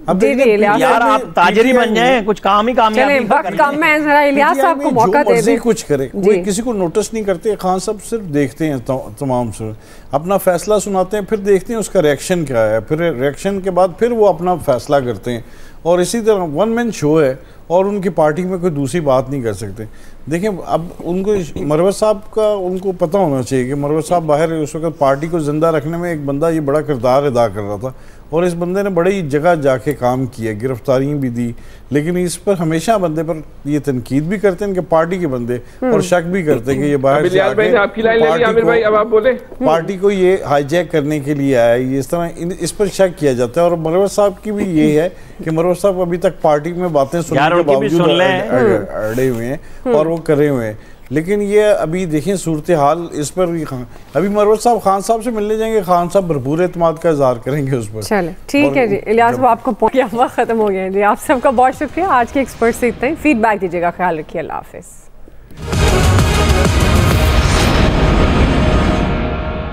अब यार आप ताजरी बन जाएं, कुछ काम ही कामयाबी वक्त कम है, जरा इलियास साहब को मौका दे दें। कुछ करे, कोई किसी को नोटिस नहीं करते। खान साहब सिर्फ देखते हैं, तमाम से अपना फैसला सुनाते हैं, फिर देखते हैं उसका रिएक्शन क्या है, फिर रिएक्शन के बाद फिर वो अपना फैसला करते हैं। और इसी तरह वन मैन शो है और उनकी पार्टी में कोई दूसरी बात नहीं कर सकते। देखें अब उनको मरवत साहब का उनको पता होना चाहिए कि मरवत साहब बाहर उस वक्त पार्टी को जिंदा रखने में एक बंदा ये बड़ा किरदार अदा कर रहा था और इस बंदे ने बड़ी जगह जाके काम किया, गिरफ्तारी भी दी, लेकिन इस पर हमेशा बंदे पर ये तनकीद भी करते हैं कि पार्टी के बंदे और शक भी करते हैं कि ये बाहर से आके पार्टी को ये हाईजैक करने के लिए आया, ये इस तरह इस पर शक किया जाता है। और मरवत साहब की भी ये है कि मरवत साहब अभी तक पार्टी में बातें सुनने के बावजूद अड़े हुए हैं और वो करे हुए हैं। लेकिन ये अभी देखें सूरत हाल इस पर अभी मरवत साहब खान साहब से मिलने जाएंगे, खान साहब भरपूर एतमाद का इजहार करेंगे उस पर। चले ठीक है जी इलियास, वो आपको वक्त खत्म हो गया जी। आप सबका बहुत शुक्रिया। आज के एक्सपर्ट से इतना ही, फीडबैक दीजिएगा, ख्याल रखिए, अल्लाह हाफिज़।